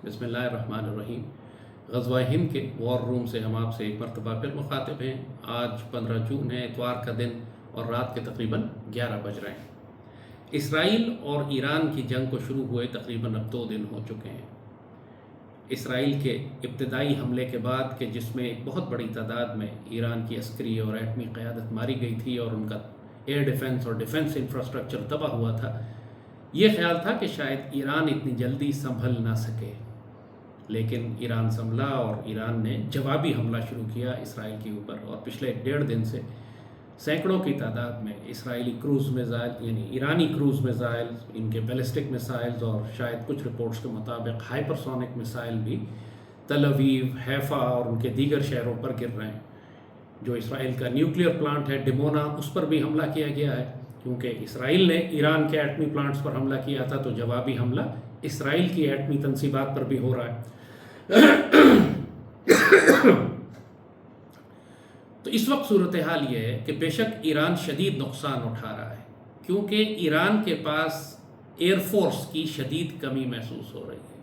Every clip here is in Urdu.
بسم اللہ الرحمن الرحیم۔ غزوہ ہند کے وار روم سے ہم آپ سے ایک مرتبہ پھر مخاطب ہیں۔ آج 15 جون ہے، اتوار کا دن، اور رات کے تقریباً 11 بج رہے ہیں۔ اسرائیل اور ایران کی جنگ کو شروع ہوئے تقریباً اب 2 دن ہو چکے ہیں۔ اسرائیل کے ابتدائی حملے کے بعد کہ جس میں ایک بہت بڑی تعداد میں ایران کی عسکری اور ایٹمی قیادت ماری گئی تھی اور ان کا ایئر ڈیفنس اور ڈیفنس انفراسٹرکچر تباہ ہوا تھا، یہ خیال تھا کہ شاید ایران اتنی جلدی سنبھل نہ سکے، لیکن ایران سنبھلا اور ایران نے جوابی حملہ شروع کیا اسرائیل کے اوپر، اور پچھلے 1.5 دن سے سینکڑوں کی تعداد میں اسرائیلی کروز میزائل یعنی ایرانی کروز میزائل، ان کے بیلسٹک میسائلز اور شاید کچھ رپورٹس کے مطابق ہائپرسونک میسائل بھی تل اویو، حیفا اور ان کے دیگر شہروں پر گر رہے ہیں۔ جو اسرائیل کا نیوکلیئر پلانٹ ہے ڈمونا، اس پر بھی حملہ کیا گیا ہے، کیونکہ اسرائیل نے ایران کے ایٹمی پلانٹس پر حملہ کیا تھا، تو جوابی حملہ اسرائیل کی ایٹمی تنصیبات پر بھی ہو رہا ہے۔ تو اس وقت صورتحال یہ ہے کہ بے شک ایران شدید نقصان اٹھا رہا ہے، کیونکہ ایران کے پاس ایئر فورس کی شدید کمی محسوس ہو رہی ہے۔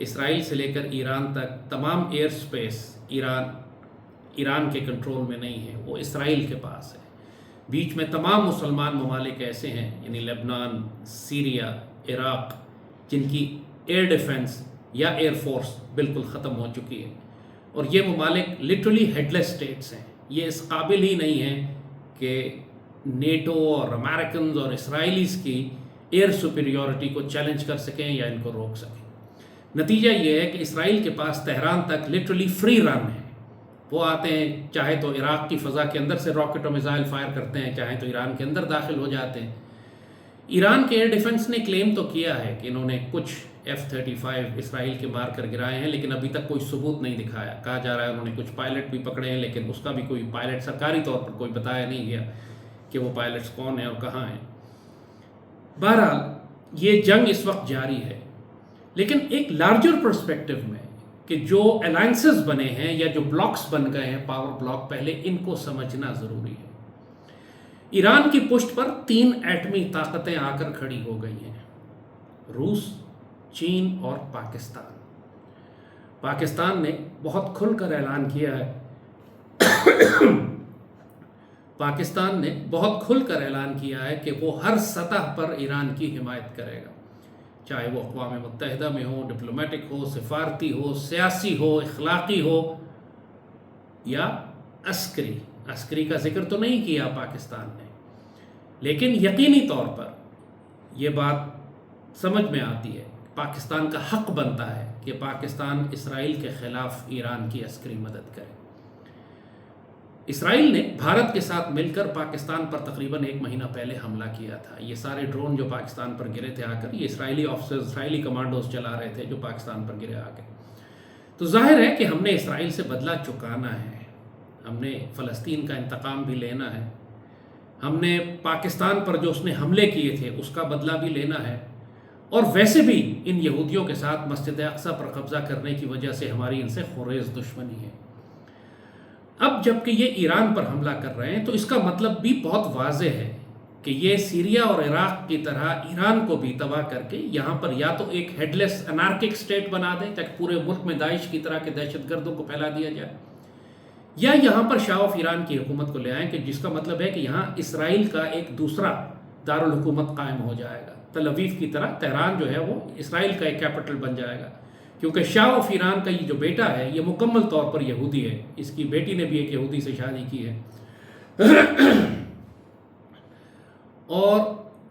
اسرائیل سے لے کر ایران تک تمام ایئر سپیس ایران کے کنٹرول میں نہیں ہے، وہ اسرائیل کے پاس ہے۔ بیچ میں تمام مسلمان ممالک ایسے ہیں، یعنی لبنان، سیریا، عراق، جن کی ایئر ڈیفنس یا ایئر فورس بالکل ختم ہو چکی ہے، اور یہ ممالک لٹرلی ہیڈ لیس اسٹیٹس ہیں۔ یہ اس قابل ہی نہیں ہیں کہ نیٹو اور امریکنز اور اسرائیلیز کی ایئر سپیریورٹی کو چیلنج کر سکیں یا ان کو روک سکیں۔ نتیجہ یہ ہے کہ اسرائیل کے پاس تہران تک لٹرلی فری رن ہے۔ وہ آتے ہیں، چاہے تو عراق کی فضا کے اندر سے راکٹ اور میزائل فائر کرتے ہیں، چاہے تو ایران کے اندر داخل ہو جاتے ہیں۔ ایران کے ایئر ڈیفنس نے کلیم تو کیا ہے کہ انہوں نے کچھ F-35 اسرائیل کے مار کر گرائے ہیں، لیکن ابھی تک کوئی ثبوت نہیں دکھایا۔ کہا جا رہا ہے انہوں نے کچھ پائلٹ بھی پکڑے ہیں، لیکن اس کا بھی کوئی پائلٹ سرکاری طور پر کوئی بتایا نہیں گیا کہ وہ پائلٹس کون ہیں اور کہاں ہیں۔ بہرحال یہ جنگ اس وقت جاری ہے، لیکن ایک لارجر پرسپیکٹو میں کہ جو الائنسز بنے ہیں یا جو بلاکس بن گئے ہیں، پاور بلاک، پہلے ان کو سمجھنا ضروری ہے۔ ایران کی پشت پر 3 ایٹمی طاقتیں آ کر کھڑی ہو گئی ہیں: روس، چین اور پاکستان۔ پاکستان نے بہت کھل کر اعلان کیا ہے کہ وہ ہر سطح پر ایران کی حمایت کرے گا، چاہے وہ اقوام متحدہ میں ہو، ڈپلومیٹک ہو، سفارتی ہو، سیاسی ہو، اخلاقی ہو یا عسکری کا ذکر تو نہیں کیا پاکستان نے، لیکن یقینی طور پر یہ بات سمجھ میں آتی ہے، پاکستان کا حق بنتا ہے کہ پاکستان اسرائیل کے خلاف ایران کی عسکری مدد کرے۔ اسرائیل نے بھارت کے ساتھ مل کر پاکستان پر تقریباً 1 مہینہ پہلے حملہ کیا تھا۔ یہ سارے ڈرون جو پاکستان پر گرے تھے آ کر، یہ اسرائیلی آفیسرز، اسرائیلی کمانڈوز چلا رہے تھے جو پاکستان پر گرے آ کے۔ تو ظاہر ہے کہ ہم نے اسرائیل سے بدلہ چکانا ہے، ہم نے فلسطین کا انتقام بھی لینا ہے، ہم نے پاکستان پر جو اس نے حملے کیے تھے اس کا بدلہ بھی لینا ہے، اور ویسے بھی ان یہودیوں کے ساتھ مسجد اقصی پر قبضہ کرنے کی وجہ سے ہماری ان سے خورریز دشمنی ہے۔ اب جب کہ یہ ایران پر حملہ کر رہے ہیں تو اس کا مطلب بھی بہت واضح ہے کہ یہ سیریا اور عراق کی طرح ایران کو بھی تباہ کر کے یہاں پر یا تو ایک ہیڈ لیس انارکک اسٹیٹ بنا دیں تاکہ پورے ملک میں داعش کی طرح کے دہشت گردوں کو پھیلا دیا جائے، یا یہاں پر شاہ آف ایران کی حکومت کو لے آئیں، کہ جس کا مطلب ہے کہ یہاں اسرائیل کا ایک دوسرا دارالحکومت قائم ہو جائے گا، تل اویو کی طرح تہران جو ہے وہ اسرائیل کا ایک کیپٹل بن جائے گا، کیونکہ شاہ آف ایران کا یہ جو بیٹا ہے یہ مکمل طور پر یہودی ہے، اس کی بیٹی نے بھی ایک یہودی سے شادی کی ہے، اور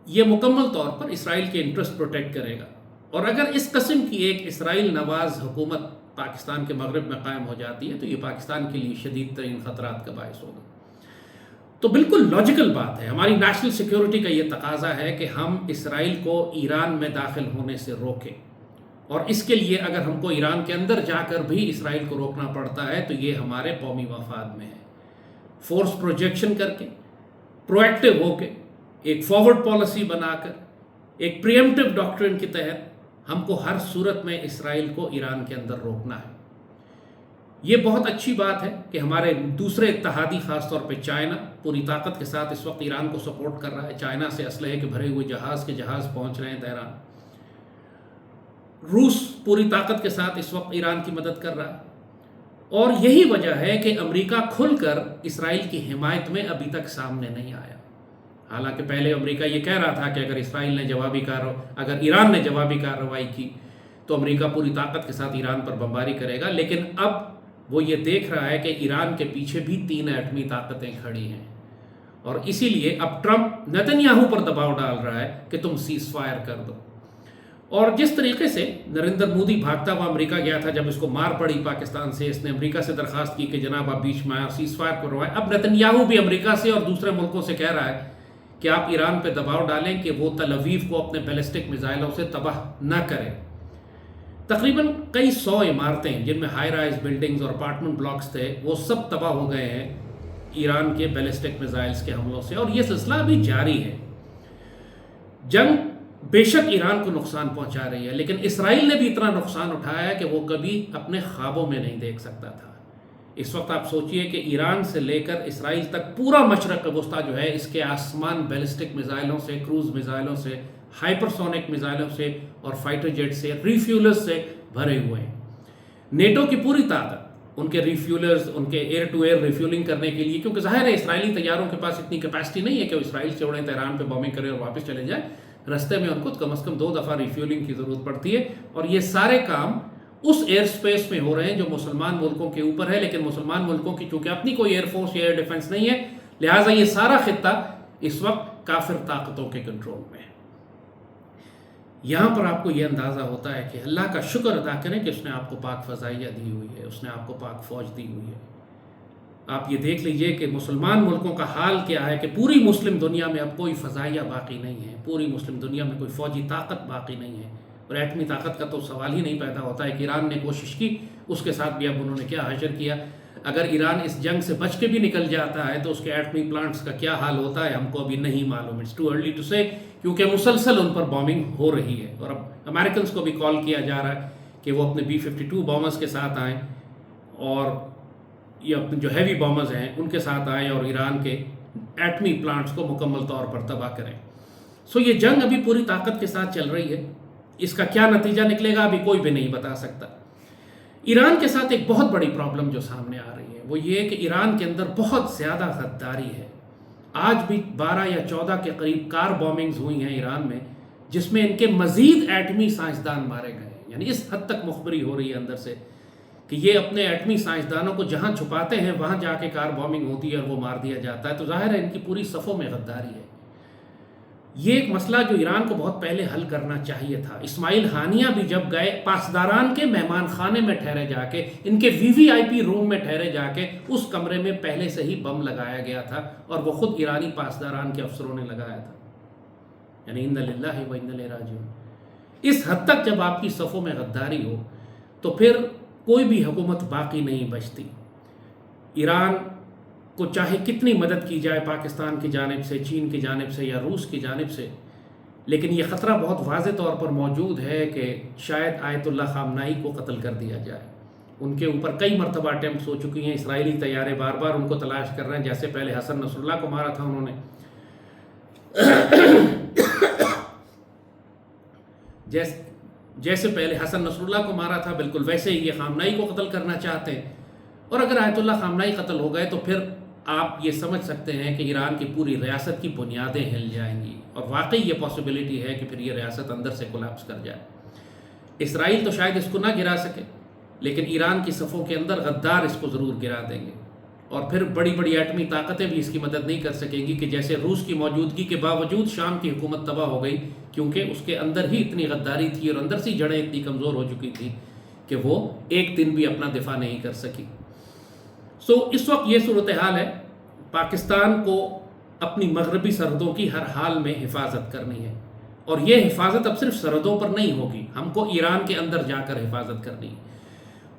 یہ مکمل طور پر اسرائیل کے انٹرسٹ پروٹیکٹ کرے گا۔ اور اگر اس قسم کی ایک اسرائیل نواز حکومت پاکستان کے مغرب میں قائم ہو جاتی ہے تو یہ پاکستان کے لیے شدید ترین خطرات کا باعث ہوگا۔ تو بالکل لاجیکل بات ہے، ہماری نیشنل سیکیورٹی کا یہ تقاضا ہے کہ ہم اسرائیل کو ایران میں داخل ہونے سے روکیں، اور اس کے لیے اگر ہم کو ایران کے اندر جا کر بھی اسرائیل کو روکنا پڑتا ہے تو یہ ہمارے قومی مفاد میں ہے۔ فورس پروجیکشن کر کے، پرویکٹیو ہو کے، ایک فارورڈ پالیسی بنا کر، ایک پریمپٹیو ڈاکٹرن کے تحت ہم کو ہر صورت میں اسرائیل کو ایران کے اندر روکنا ہے۔ یہ بہت اچھی بات ہے کہ ہمارے دوسرے اتحادی، خاص طور پہ چائنا، پوری طاقت کے ساتھ اس وقت ایران کو سپورٹ کر رہا ہے۔ چائنا سے اسلحے کے بھرے ہوئے جہاز پہنچ رہے ہیں تہران۔ روس پوری طاقت کے ساتھ اس وقت ایران کی مدد کر رہا ہے، اور یہی وجہ ہے کہ امریکہ کھل کر اسرائیل کی حمایت میں ابھی تک سامنے نہیں آیا۔ حالانکہ پہلے امریکہ یہ کہہ رہا تھا کہ اگر ایران نے جوابی کارروائی کی تو امریکہ پوری طاقت کے ساتھ ایران پر بمباری کرے گا، لیکن اب وہ یہ دیکھ رہا ہے کہ ایران کے پیچھے بھی 3 ایٹمی طاقتیں کھڑی ہیں، اور اسی لیے اب ٹرمپ نتنیاہو پر دباؤ ڈال رہا ہے کہ تم سیز فائر کر دو۔ اور جس طریقے سے نریندر مودی بھاگتا ہوا امریکہ گیا تھا جب اس کو مار پڑی پاکستان سے، اس نے امریکہ سے درخواست کی کہ جناب آپ بیچ میں آئیں اور سیز فائر کروائیں، اب نتنیاہو بھی امریکہ سے اور دوسرے ملکوں سے کہہ رہا ہے کہ آپ ایران پہ دباؤ ڈالیں کہ وہ تل اویو کو اپنے بیلسٹک میزائلوں سے تباہ نہ کرے۔ تقریباً کئی 100 عمارتیں جن میں ہائی رائز بلڈنگز اور اپارٹمنٹ بلاکس تھے وہ سب تباہ ہو گئے ہیں ایران کے بیلسٹک میزائلز کے حملوں سے، اور یہ سلسلہ ابھی جاری ہے۔ جنگ بے شک ایران کو نقصان پہنچا رہی ہے، لیکن اسرائیل نے بھی اتنا نقصان اٹھایا ہے کہ وہ کبھی اپنے خوابوں میں نہیں دیکھ سکتا تھا۔ اس وقت آپ سوچئے کہ ایران سے لے کر اسرائیل تک پورا مشرق وسطیٰ جو ہے اس کے آسمان بیلسٹک میزائلوں سے، کروز میزائلوں سے، ہائپر سونک میزائلوں سے اور فائٹر جیٹ سے، ریفیولرز سے بھرے ہوئے ہیں۔ نیٹو کی پوری طاقت ان کے ریفیولرز، ان کے ایئر ٹو ایئر ریفیولنگ کرنے کے لیے، کیونکہ ظاہر ہے اسرائیلی طیاروں کے پاس اتنی کیپیسٹی نہیں ہے کہ وہ اسرائیل سے اڑیں، تہران پہ بومبنگ کریں اور واپس چلے جائیں، رستے میں ان کو کم از کم 2 دفعہ ریفیولنگ کی ضرورت پڑتی ہے، اور یہ سارے کام اس ایئر سپیس میں ہو رہے ہیں جو مسلمان ملکوں کے اوپر ہے، لیکن مسلمان ملکوں کی چونکہ اپنی کوئی ایئر فورس یا ایئر ڈیفنس نہیں ہے، لہٰذا یہ سارا خطہ اس وقت کافر طاقتوں کے کنٹرول میں ہے۔ یہاں پر آپ کو یہ اندازہ ہوتا ہے کہ اللہ کا شکر ادا کریں کہ اس نے آپ کو پاک فضائیہ دی ہوئی ہے، اس نے آپ کو پاک فوج دی ہوئی ہے۔ آپ یہ دیکھ لیجئے کہ مسلمان ملکوں کا حال کیا ہے کہ پوری مسلم دنیا میں اب کوئی فضائیہ باقی نہیں ہے، پوری مسلم دنیا میں کوئی فوجی طاقت باقی نہیں ہے، اور ایٹمی طاقت کا تو سوال ہی نہیں پیدا ہوتا ہے کہ ایران نے کوشش کی، اس کے ساتھ بھی اب انہوں نے کیا حشر کیا۔ اگر ایران اس جنگ سے بچ کے بھی نکل جاتا ہے تو اس کے ایٹمی پلانٹس کا کیا حال ہوتا ہے ہم کو ابھی نہیں معلوم، اٹس ٹو ارلی ٹو سے، کیونکہ مسلسل ان پر بامبنگ ہو رہی ہے، اور اب امریکنز کو بھی کال کیا جا رہا ہے کہ وہ اپنے B-52 بامرز کے ساتھ آئیں، اور یہ اپنے جو ہیوی بامرز ہیں ان کے ساتھ آئیں اور ایران کے ایٹمی پلانٹس کو مکمل طور پر تباہ کریں۔ سو یہ جنگ ابھی پوری طاقت کے ساتھ چل رہی ہے، اس کا کیا نتیجہ نکلے گا ابھی کوئی بھی نہیں بتا سکتا۔ ایران کے ساتھ ایک بہت بڑی پرابلم جو سامنے آ رہی ہے وہ یہ ہے کہ ایران کے اندر بہت زیادہ غداری ہے۔ آج بھی 12 یا 14 کے قریب کار بامبنگز ہوئی ہیں ایران میں، جس میں ان کے مزید ایٹمی سائنسدان مارے گئے ہیں، یعنی اس حد تک مخبری ہو رہی ہے اندر سے کہ یہ اپنے ایٹمی سائنسدانوں کو جہاں چھپاتے ہیں وہاں جا کے کار بامبنگ ہوتی ہے اور وہ مار دیا جاتا ہے، تو ظاہر ہے ان کی پوری صفوں میں غداری ہے۔ یہ ایک مسئلہ جو ایران کو بہت پہلے حل کرنا چاہیے تھا۔ اسماعیل ہانیہ بھی جب گئے پاسداران کے مہمان خانے میں ٹھہرے جا کے، ان کے VVIP روم میں ٹھہرے جا کے، اس کمرے میں پہلے سے ہی بم لگایا گیا تھا، اور وہ خود ایرانی پاسداران کے افسروں نے لگایا تھا، یعنی انا للہ و انا الیہ راجعون۔ اس حد تک جب آپ کی صفوں میں غداری ہو تو پھر کوئی بھی حکومت باقی نہیں بچتی۔ ایران کو چاہے کتنی مدد کی جائے پاکستان کی جانب سے، چین کی جانب سے یا روس کی جانب سے، لیکن یہ خطرہ بہت واضح طور پر موجود ہے کہ شاید آیت اللہ خامنائی کو قتل کر دیا جائے۔ ان کے اوپر کئی مرتبہ اٹیمپٹس ہو چکی ہیں، اسرائیلی طیارے بار بار ان کو تلاش کر رہے ہیں، جیسے پہلے حسن نصر اللہ کو مارا تھا انہوں نے، جیسے پہلے حسن نصر اللہ کو مارا تھا، بالکل ویسے ہی یہ خامنائی کو قتل کرنا چاہتے ہیں۔ اور اگر آیت اللہ خامنائی قتل ہو گئے تو پھر آپ یہ سمجھ سکتے ہیں کہ ایران کی پوری ریاست کی بنیادیں ہل جائیں گی، اور واقعی یہ پاسبلٹی ہے کہ پھر یہ ریاست اندر سے کولیپس کر جائے۔ اسرائیل تو شاید اس کو نہ گرا سکے، لیکن ایران کی صفوں کے اندر غدار اس کو ضرور گرا دیں گے، اور پھر بڑی بڑی ایٹمی طاقتیں بھی اس کی مدد نہیں کر سکیں گی، کہ جیسے روس کی موجودگی کے باوجود شام کی حکومت تباہ ہو گئی، کیونکہ اس کے اندر ہی اتنی غداری تھی اور اندر سے جڑیں اتنی کمزور ہو چکی تھی کہ وہ ایک دن بھی اپنا دفاع نہیں کر سکی۔ سو اس وقت یہ صورتحال ہے، پاکستان کو اپنی مغربی سرحدوں کی ہر حال میں حفاظت کرنی ہے، اور یہ حفاظت اب صرف سرحدوں پر نہیں ہوگی، ہم کو ایران کے اندر جا کر حفاظت کرنی ہے۔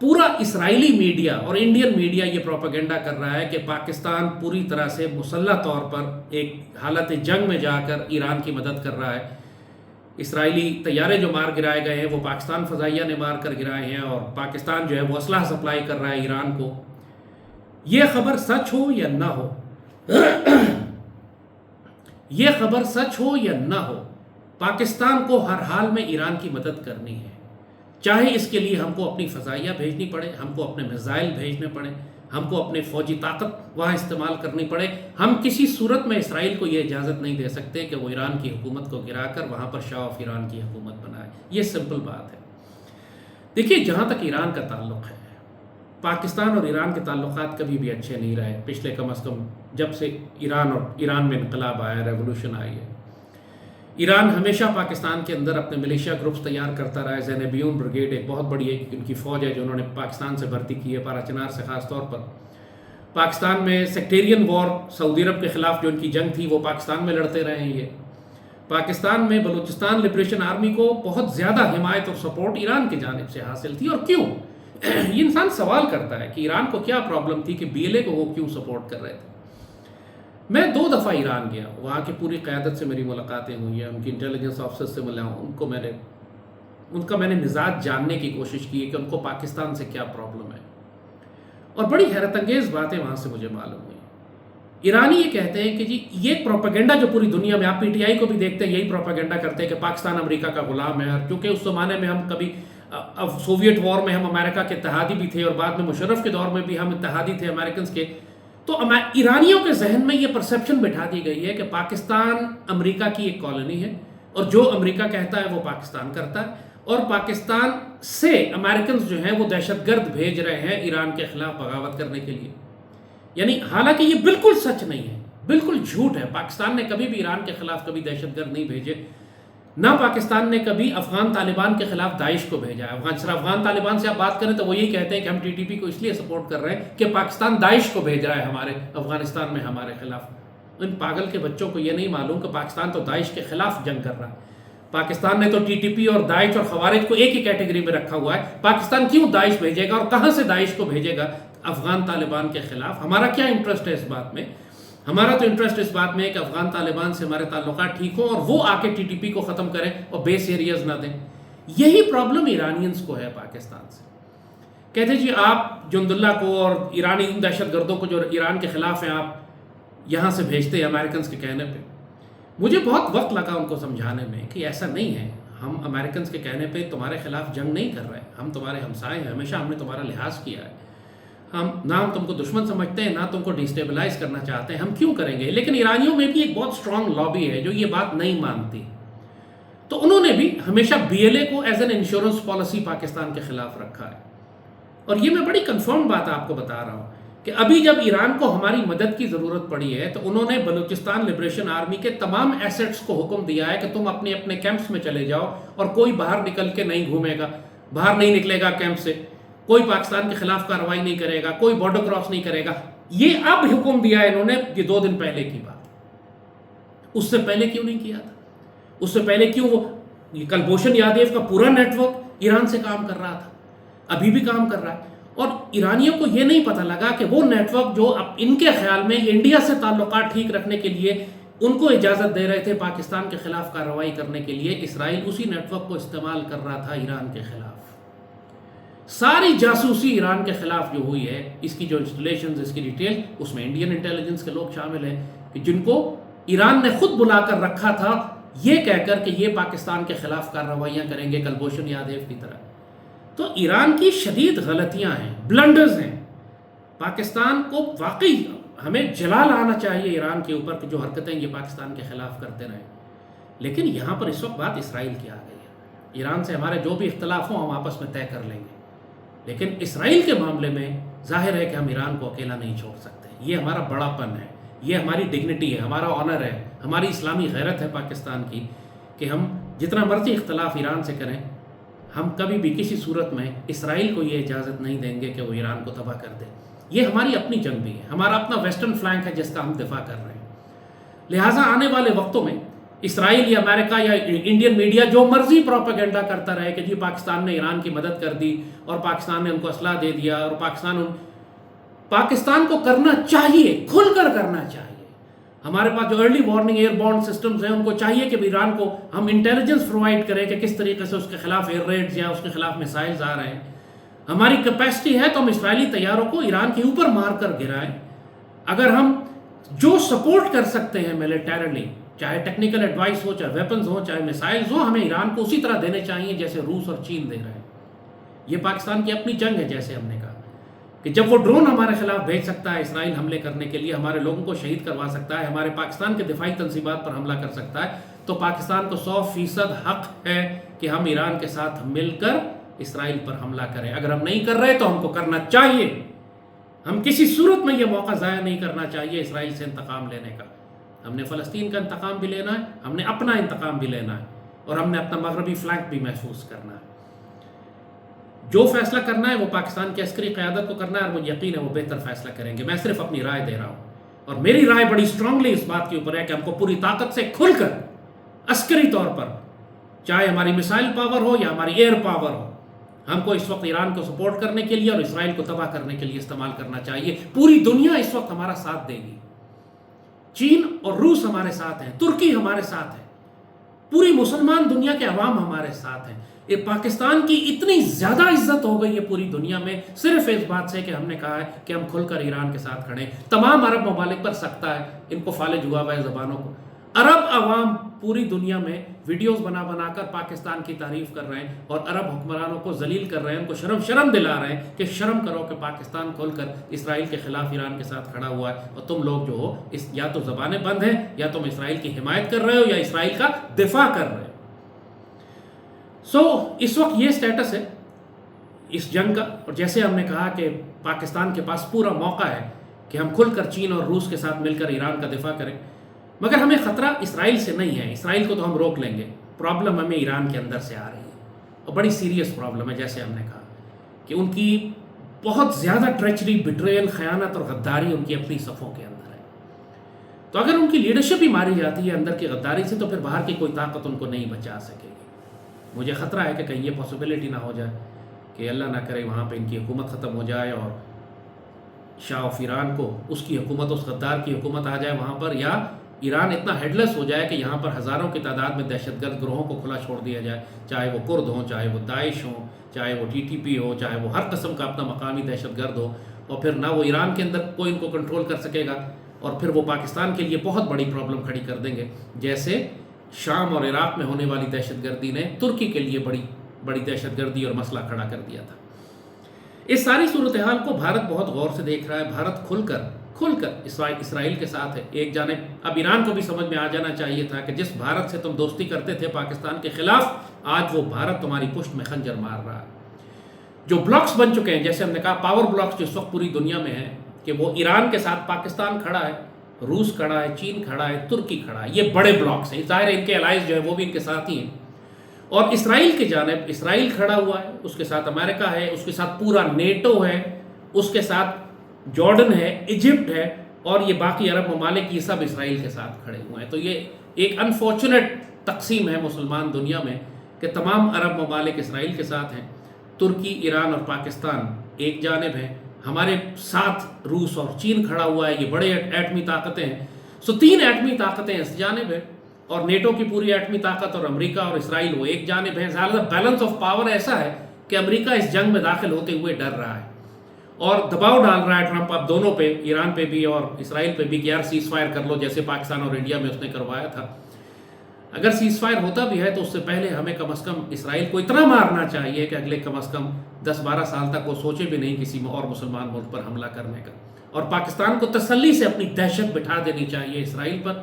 پورا اسرائیلی میڈیا اور انڈین میڈیا یہ پروپیگنڈا کر رہا ہے کہ پاکستان پوری طرح سے مسلح طور پر ایک حالت جنگ میں جا کر ایران کی مدد کر رہا ہے۔ اسرائیلی طیارے جو مار گرائے گئے ہیں وہ پاکستان فضائیہ نے مار کر گرائے ہیں، اور پاکستان جو ہے وہ اسلحہ سپلائی کر رہا ہے ایران کو۔ یہ خبر سچ ہو یا نہ ہو، یہ خبر سچ ہو یا نہ ہو، پاکستان کو ہر حال میں ایران کی مدد کرنی ہے۔ چاہے اس کے لیے ہم کو اپنی فضائیہ بھیجنی پڑے، ہم کو اپنے میزائل بھیجنے پڑے، ہم کو اپنے فوجی طاقت وہاں استعمال کرنی پڑے، ہم کسی صورت میں اسرائیل کو یہ اجازت نہیں دے سکتے کہ وہ ایران کی حکومت کو گرا کر وہاں پر شاہ آف ایران کی حکومت بنائے۔ یہ سمپل بات ہے۔ دیکھیے، جہاں تک ایران کا تعلق ہے، پاکستان اور ایران کے تعلقات کبھی بھی اچھے نہیں رہے، پچھلے کم از کم جب سے ایران میں انقلاب آیا، ریولوشن آئی ہے۔ ایران ہمیشہ پاکستان کے اندر اپنے ملیشیا گروپس تیار کرتا رہا ہے۔ زینبیون بریگیڈ ایک بہت بڑی ان کی فوج ہے جو انہوں نے پاکستان سے بھرتی کی ہے، پارا چنار سے خاص طور پر۔ پاکستان میں سیکٹیرین وار، سعودی عرب کے خلاف جو ان کی جنگ تھی، وہ پاکستان میں لڑتے رہے ہیں۔ یہ پاکستان میں بلوچستان لبریشن آرمی کو بہت زیادہ حمایت اور سپورٹ ایران کی جانب سے حاصل تھی۔ اور کیوں؟ یہ انسان سوال کرتا ہے کہ ایران کو کیا پرابلم تھی کہ BLA کو وہ کیوں سپورٹ کر رہے تھے۔ میں 2 دفعہ ایران گیا، وہاں کی پوری قیادت سے میری ملاقاتیں ہوئی ہیں، ان کی انٹیلیجنس آفیسر سے ملا ہوں، ان کا میں نے مزاج جاننے کی کوشش کی ہے کہ ان کو پاکستان سے کیا پرابلم ہے۔ اور بڑی حیرت انگیز باتیں وہاں سے مجھے معلوم ہوئی۔ ایرانی یہ کہتے ہیں کہ جی یہ پروپیگنڈا جو پوری دنیا میں، آپ PTI کو بھی دیکھتے ہیں، یہی پروپیگنڈا کرتے ہیں کہ پاکستان امریکہ کا غلام ہے، اور کیونکہ اس زمانے میں ہم کبھی سوویٹ وار میں ہم امریکہ کے اتحادی بھی تھے، اور بعد میں مشرف کے دور میں بھی ہم اتحادی تھے امریکنز کے۔ تو ایرانیوں کے ذہن میں یہ پرسیپشن بٹھا دی گئی ہے کہ پاکستان امریکہ کی ایک کالونی ہے، اور جو امریکہ کہتا ہے وہ پاکستان کرتا ہے، اور پاکستان سے امریکنز جو ہیں وہ دہشت گرد بھیج رہے ہیں ایران کے خلاف بغاوت کرنے کے لیے۔ یعنی حالانکہ یہ بالکل سچ نہیں ہے، بالکل جھوٹ ہے۔ پاکستان نے کبھی بھی ایران کے خلاف کبھی دہشت گرد نہیں بھیجے، نہ پاکستان نے کبھی افغان طالبان کے خلاف داعش کو بھیجا ہے۔ افغان طالبان سے آپ بات کریں تو وہ یہی کہتے ہیں کہ ہم TTP کو اس لیے سپورٹ کر رہے ہیں کہ پاکستان داعش کو بھیج رہا ہے ہمارے افغانستان میں ہمارے خلاف۔ ان پاگل کے بچوں کو یہ نہیں معلوم کہ پاکستان تو داعش کے خلاف جنگ کر رہا ہے۔ پاکستان نے تو TTP اور داعش اور خوارج کو ایک ہی کیٹیگری میں رکھا ہوا ہے۔ پاکستان کیوں داعش بھیجے گا اور کہاں سے داعش کو بھیجے گا افغان طالبان کے خلاف؟ ہمارا کیا انٹرسٹ ہے اس بات میں؟ ہمارا تو انٹرسٹ اس بات میں ہے کہ افغان طالبان سے ہمارے تعلقات ٹھیک ہوں اور وہ آ کے TTP کو ختم کریں اور بیس ایریاز نہ دیں۔ یہی پرابلم ایرانینز کو ہے پاکستان سے۔ کہتے جی آپ جند اللہ کو اور ایرانی دہشت گردوں کو جو ایران کے خلاف ہیں آپ یہاں سے بھیجتے ہیں امریکنز کے کہنے پہ۔ مجھے بہت وقت لگا ان کو سمجھانے میں کہ ایسا نہیں ہے، ہم امریکنز کے کہنے پہ تمہارے خلاف جنگ نہیں کر رہے، ہم تمہارے ہمسائے ہیں، ہمیشہ ہم نے تمہارا لحاظ کیا ہے، نہ ہم تم کو دشمن سمجھتے ہیں، نہ تم کو ڈیسٹیبلائز کرنا چاہتے ہیں، ہم کیوں کریں گے؟ لیکن ایرانیوں میں بھی ایک بہت اسٹرانگ لابی ہے جو یہ بات نہیں مانتی، تو انہوں نے بھی ہمیشہ BLA کو as an insurance policy Pakistan کے خلاف رکھا ہے۔ اور یہ میں بڑی کنفرم بات آپ کو بتا رہا ہوں کہ ابھی جب ایران کو ہماری مدد کی ضرورت پڑی ہے تو انہوں نے بلوچستان لبریشن آرمی کے تمام ایسٹس کو حکم دیا ہے کہ تم اپنے اپنے کیمپس میں چلے جاؤ اور کوئی باہر نکل کے نہیں گھومے گا، باہر نہیں نکلے گا کیمپ سے، کوئی پاکستان کے خلاف کارروائی نہیں کرے گا، کوئی بارڈر کراس نہیں کرے گا۔ یہ اب حکم دیا ہے انہوں نے، یہ 2 دن پہلے کی بات۔ اس سے پہلے کیوں نہیں کیا تھا؟ اس سے پہلے کیوں وہ کلبھوشن یادیو کا پورا نیٹ ورک ایران سے کام کر رہا تھا، ابھی بھی کام کر رہا ہے، اور ایرانیوں کو یہ نہیں پتہ لگا کہ وہ نیٹ ورک جو اب ان کے خیال میں یہ انڈیا سے تعلقات ٹھیک رکھنے کے لیے ان کو اجازت دے رہے تھے پاکستان کے خلاف کارروائی کرنے کے لیے، اسرائیل اسی نیٹ ورک کو استعمال کر رہا تھا ایران کے خلاف۔ ساری جاسوسی ایران کے خلاف جو ہوئی ہے، اس کی جو انسٹالیشنز، اس کی ڈیٹیل، اس میں انڈین انٹیلیجنس کے لوگ شامل ہیں کہ جن کو ایران نے خود بلا کر رکھا تھا یہ کہہ کر کہ یہ پاکستان کے خلاف کارروائیاں کریں گے کلبھوشن یادیو کی طرح۔ تو ایران کی شدید غلطیاں ہیں، بلنڈرز ہیں۔ پاکستان کو واقعی ہمیں جلال آنا چاہیے ایران کے اوپر کہ جو حرکتیں یہ پاکستان کے خلاف کرتے رہے، لیکن یہاں پر اس وقت بات اسرائیل کی آ گئی ہے۔ ایران سے ہمارے جو بھی اختلاف ہوں ہم آپس میں طے کر لیں گے، لیکن اسرائیل کے معاملے میں ظاہر ہے کہ ہم ایران کو اکیلا نہیں چھوڑ سکتے۔ یہ ہمارا بڑا پن ہے، یہ ہماری ڈگنیٹی ہے، ہمارا آنر ہے، ہماری اسلامی غیرت ہے پاکستان کی کہ ہم جتنا مرضی اختلاف ایران سے کریں، ہم کبھی بھی کسی صورت میں اسرائیل کو یہ اجازت نہیں دیں گے کہ وہ ایران کو تباہ کر دے۔ یہ ہماری اپنی جنگ بھی ہے، ہمارا اپنا ویسٹرن فلینک ہے جس کا ہم دفاع کر رہے ہیں۔ لہٰذا آنے والے وقتوں میں اسرائیل یا امریکہ یا انڈین میڈیا جو مرضی پروپیگنڈا کرتا رہے کہ جی پاکستان نے ایران کی مدد کر دی اور پاکستان نے ان کو اسلحہ دے دیا اور پاکستان کو کرنا چاہیے، کھل کر کرنا چاہیے۔ ہمارے پاس جو early warning airborne systems ہیں ان کو چاہیے کہ ایران کو ہم انٹیلیجنس پرووائڈ کریں کہ کس طریقے سے اس کے خلاف ایئر ریڈز یا اس کے خلاف میسائلز آ رہے ہیں۔ ہماری کیپیسٹی ہے تو ہم اسرائیلی طیاروں کو ایران کے اوپر مار کر گرائیں۔ اگر ہم جو سپورٹ کر سکتے ہیں ملیٹریلی، چاہے ٹیکنیکل ایڈوائس ہو، چاہے ویپنز ہو، چاہے میسائلز ہو، ہمیں ایران کو اسی طرح دینے چاہیے جیسے روس اور چین دے رہے ہیں۔ یہ پاکستان کی اپنی جنگ ہے، جیسے ہم نے کہا کہ جب وہ ڈرون ہمارے خلاف بھیج سکتا ہے اسرائیل حملے کرنے کے لیے، ہمارے لوگوں کو شہید کروا سکتا ہے، ہمارے پاکستان کے دفاعی تنصیبات پر حملہ کر سکتا ہے، تو پاکستان کو 100% حق ہے کہ ہم ایران کے ساتھ مل کر اسرائیل پر حملہ کریں۔ اگر ہم نہیں کر رہے تو ہم کو کرنا چاہیے۔ ہم کسی صورت میں یہ موقع ضائع نہیں کرنا چاہیے اسرائیل سے انتقام لینے کا۔ ہم نے فلسطین کا انتقام بھی لینا ہے، ہم نے اپنا انتقام بھی لینا ہے، اور ہم نے اپنا مغربی فلانک بھی محفوظ کرنا ہے۔ جو فیصلہ کرنا ہے وہ پاکستان کی عسکری قیادت کو کرنا ہے، اور مجھے یقین ہے وہ بہتر فیصلہ کریں گے۔ میں صرف اپنی رائے دے رہا ہوں، اور میری رائے بڑی اسٹرانگلی اس بات کے اوپر ہے کہ ہم کو پوری طاقت سے کھل کر عسکری طور پر، چاہے ہماری میسائل پاور ہو یا ہماری ایئر پاور ہو، ہم کو اس وقت ایران کو سپورٹ کرنے کے لیے اور اسرائیل کو تباہ کرنے کے لیے استعمال کرنا چاہیے۔ پوری دنیا اس وقت ہمارا ساتھ دے گی، چین اور روس ہمارے ساتھ ہیں، ترکی ہمارے ساتھ ہے، پوری مسلمان دنیا کے عوام ہمارے ساتھ ہیں۔ یہ پاکستان کی اتنی زیادہ عزت ہو گئی ہے پوری دنیا میں صرف اس بات سے کہ ہم نے کہا ہے کہ ہم کھل کر ایران کے ساتھ کھڑے ہیں۔ تمام عرب ممالک پر سکتہ ہے، ان کو فالج ہوا ہوا ہے زبانوں کو۔ عرب عوام پوری دنیا میں ویڈیوز بنا بنا کر پاکستان کی تعریف کر رہے ہیں، اور عرب حکمرانوں کو ذلیل کر رہے ہیں، ان کو شرم دلا رہے ہیں کہ شرم کرو کہ پاکستان کھول کر اسرائیل کے خلاف ایران کے ساتھ کھڑا ہوا ہے، اور تم لوگ جو ہو یا تو زبانیں بند ہیں، یا تم اسرائیل کی حمایت کر رہے ہو، یا اسرائیل کا دفاع کر رہے ہو۔ اس وقت یہ سٹیٹس ہے اس جنگ کا، اور جیسے ہم نے کہا کہ پاکستان کے پاس پورا موقع ہے کہ ہم کھل کر چین اور روس کے ساتھ مل کر ایران کا دفاع کریں، مگر ہمیں خطرہ اسرائیل سے نہیں ہے۔ اسرائیل کو تو ہم روک لیں گے، پرابلم ہمیں ایران کے اندر سے آ رہی ہے، اور بڑی سیریس پرابلم ہے۔ جیسے ہم نے کہا کہ ان کی بہت زیادہ ٹریچری، بٹریل، خیانت اور غداری ان کی اپنی صفوں کے اندر ہے۔ تو اگر ان کی لیڈرشپ ہی ماری جاتی ہے اندر کی غداری سے، تو پھر باہر کی کوئی طاقت ان کو نہیں بچا سکے گی۔ مجھے خطرہ ہے کہ کہیں یہ پاسبلٹی نہ ہو جائے کہ اللہ نہ کرے وہاں پہ ان کی حکومت ختم ہو جائے، اور شاہ آف ایران کو اس کی حکومت، اس غدار کی حکومت آ جائے وہاں پر، یا ایران اتنا ہیڈ لیس ہو جائے کہ یہاں پر ہزاروں کی تعداد میں دہشت گرد گروہوں کو کھلا چھوڑ دیا جائے، چاہے وہ کرد ہوں، چاہے وہ داعش ہوں، چاہے وہ TTP ہو، چاہے وہ ہر قسم کا اپنا مقامی دہشت گرد ہو، اور پھر نہ وہ ایران کے اندر کوئی ان کو کنٹرول کر سکے گا، اور پھر وہ پاکستان کے لیے بہت بڑی پرابلم کھڑی کر دیں گے، جیسے شام اور عراق میں ہونے والی دہشت گردی نے ترکی کے لیے بڑی دہشت گردی اور مسئلہ کھڑا کر دیا تھا۔ اس ساری صورتحال کو بھارت بہت غور سے دیکھ رہا ہے۔ بھارت کھل کر اسرائیل کے ساتھ ہے ایک جانب۔ اب ایران کو بھی سمجھ میں آ جانا چاہیے تھا کہ جس بھارت سے تم دوستی کرتے تھے پاکستان کے خلاف، آج وہ بھارت تمہاری پشت میں خنجر مار رہا ہے۔ جو بلاکس بن چکے ہیں، جیسے ہم نے کہا پاور بلاکس جو اس وقت پوری دنیا میں ہیں، کہ وہ ایران کے ساتھ پاکستان کھڑا ہے، روس کھڑا ہے، چین کھڑا ہے، ترکی کھڑا ہے، یہ بڑے بلاکس ہیں۔ ظاہر ہے ان کے الائز جو ہے وہ بھی ان کے ساتھ ہی ہیں، اور اسرائیل کی جانب اسرائیل کھڑا ہوا ہے، اس کے ساتھ امریکہ ہے، اس کے ساتھ پورا نیٹو ہے، اس کے ساتھ جارڈن ہے، ایجپٹ ہے، اور یہ باقی عرب ممالک، یہ سب اسرائیل کے ساتھ کھڑے ہوئے ہیں۔ تو یہ ایک انفارچونیٹ تقسیم ہے مسلمان دنیا میں کہ تمام عرب ممالک اسرائیل کے ساتھ ہیں، ترکی، ایران اور پاکستان ایک جانب ہیں، ہمارے ساتھ روس اور چین کھڑا ہوا ہے، یہ بڑے ایٹمی طاقتیں ہیں۔ تین ایٹمی طاقتیں اس جانب ہیں، اور نیٹو کی پوری ایٹمی طاقت، اور امریکہ اور اسرائیل وہ ایک جانب ہیں۔ زیادہ بیلنس آف پاور ایسا ہے کہ امریکہ اس جنگ میں داخل ہوتے ہوئے ڈر رہا ہے، اور دباؤ ڈال رہا ہے ٹرمپ اب دونوں پہ، ایران پہ بھی اور اسرائیل پہ بھی، کہ یار سیز فائر کر لو، جیسے پاکستان اور انڈیا میں اس نے کروایا تھا۔ اگر سیز فائر ہوتا بھی ہے تو اس سے پہلے ہمیں کم از کم اسرائیل کو اتنا مارنا چاہیے کہ اگلے کم از کم 10-12 سال تک وہ سوچے بھی نہیں کسی اور مسلمان ملک پر حملہ کرنے کا، اور پاکستان کو تسلی سے اپنی دہشت بٹھا دینی چاہیے اسرائیل پر،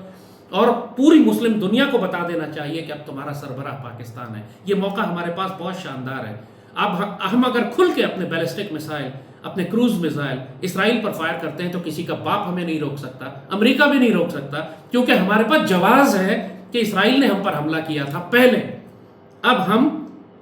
اور پوری مسلم دنیا کو بتا دینا چاہیے کہ اب تمہارا سربراہ پاکستان ہے۔ یہ موقع ہمارے پاس بہت شاندار ہے۔ اب ہم اگر کھل کے اپنے بیلسٹک میسائل، اپنے کروز میزائل اسرائیل پر فائر کرتے ہیں تو کسی کا باپ ہمیں نہیں روک سکتا، امریکہ بھی نہیں روک سکتا، کیونکہ ہمارے پاس جواز ہے کہ اسرائیل نے ہم پر حملہ کیا تھا پہلے۔ اب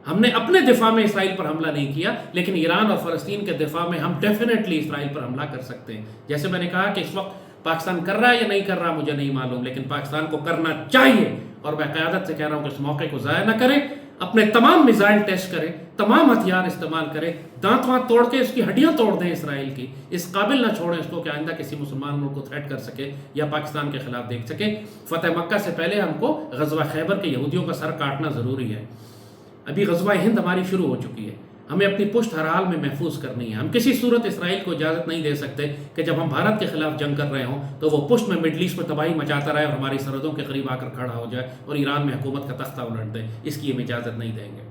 ہم نے اپنے دفاع میں اسرائیل پر حملہ نہیں کیا، لیکن ایران اور فلسطین کے دفاع میں ہم ڈیفینیٹلی اسرائیل پر حملہ کر سکتے ہیں۔ جیسے میں نے کہا کہ اس وقت پاکستان کر رہا ہے یا نہیں کر رہا مجھے نہیں معلوم، لیکن پاکستان کو کرنا چاہیے، اور میں قیادت سے کہہ رہا ہوں کہ اس موقع کو ضائع نہ کریں، اپنے تمام میزائل ٹیسٹ کریں، تمام ہتھیار استعمال کریں، دانت وانت توڑ کے اس کی ہڈیاں توڑ دیں اسرائیل کی، اس قابل نہ چھوڑیں اس کو کہ آئندہ کسی مسلمان ملک کو تھریٹ کر سکے یا پاکستان کے خلاف دیکھ سکے۔ فتح مکہ سے پہلے ہم کو غزوہ خیبر کے یہودیوں کا سر کاٹنا ضروری ہے۔ ابھی غزوہ ہند ہماری شروع ہو چکی ہے، ہمیں اپنی پشت ہر حال میں محفوظ کرنی ہے۔ ہم کسی صورت اسرائیل کو اجازت نہیں دے سکتے کہ جب ہم بھارت کے خلاف جنگ کر رہے ہوں تو وہ پشت میں مڈل ایسٹ میں تباہی مچاتا رہے اور ہماری سرحدوں کے قریب آ کر کھڑا ہو جائے اور ایران میں حکومت کا تختہ الٹ دے۔ اس کی ہم اجازت نہیں دیں گے۔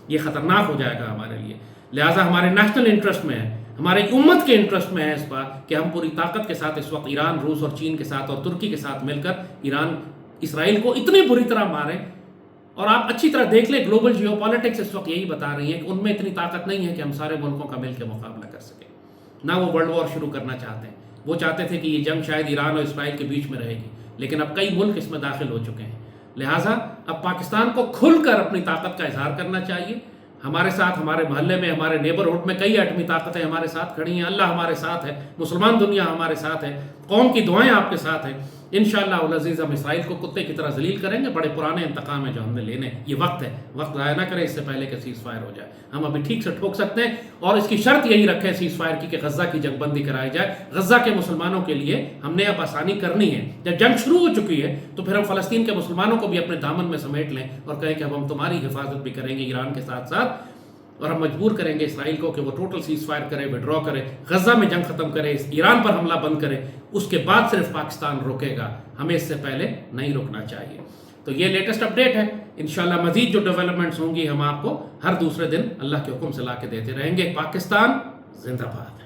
یہ خطرناک ہو جائے گا ہمارے لیے. لہٰذا ہمارے نیشنل انٹرسٹ میں ہے، ہماری امت کے انٹرسٹ میں ہے اس بات کہ ہم پوری طاقت کے ساتھ اس وقت ایران، روس اور چین کے ساتھ اور ترکی کے ساتھ مل کر ایران اسرائیل کو اتنی بری طرح ماریں. اور آپ اچھی طرح دیکھ لیں گلوبل جیو پالیٹکس اس وقت یہی بتا رہی ہے کہ ان میں اتنی طاقت نہیں ہے کہ ہم سارے ملکوں کا مل کے مقابلہ کر سکیں. نہ وہ ورلڈ وار شروع کرنا چاہتے ہیں. وہ چاہتے تھے کہ یہ جنگ شاید ایران اور اسرائیل کے بیچ میں رہے گی، لیکن اب کئی ملک اس میں داخل ہو چکے ہیں. لہٰذا اب پاکستان کو کھل کر اپنی طاقت کا اظہار کرنا چاہیے. ہمارے ساتھ، ہمارے محلے میں، ہمارے نیبرہڈ میں کئی ایٹمی طاقتیں ہمارے ساتھ کھڑی ہیں. اللہ ہمارے ساتھ ہے، مسلمان دنیا ہمارے ساتھ ہے، قوم کی دعائیں آپ کے ساتھ ہیں. انشاءاللہ العزیز ہم اسرائیل کو کتے کی طرح ذلیل کریں گے. بڑے پرانے انتقام ہیں جو ہم نے لینے. یہ وقت ہے، وقت ضائع نہ کریں اس سے پہلے کہ سیز فائر ہو جائے. ہم ابھی ٹھیک سے ٹھوک سکتے ہیں، اور اس کی شرط یہی رکھیں سیز فائر کی کہ غزہ کی جنگ بندی کرائی جائے. غزہ کے مسلمانوں کے لیے ہم نے اب آسانی کرنی ہے. جب جنگ شروع ہو چکی ہے تو پھر ہم فلسطین کے مسلمانوں کو بھی اپنے دامن میں سمیٹ لیں اور کہیں کہ اب ہم تمہاری حفاظت بھی کریں گے ایران کے ساتھ ساتھ. اور ہم مجبور کریں گے اسرائیل کو کہ وہ ٹوٹل سیز فائر کرے، وڈرا کرے، غزہ میں جنگ ختم کرے، ایران پر حملہ بند کرے. اس کے بعد صرف پاکستان روکے گا، ہمیں اس سے پہلے نہیں رکنا چاہیے. تو یہ لیٹسٹ اپڈیٹ ہے. انشاءاللہ مزید جو ڈیولپمنٹس ہوں گی ہم آپ کو ہر دوسرے دن اللہ کے حکم سے لا کے دیتے رہیں گے. پاکستان زندہ باد.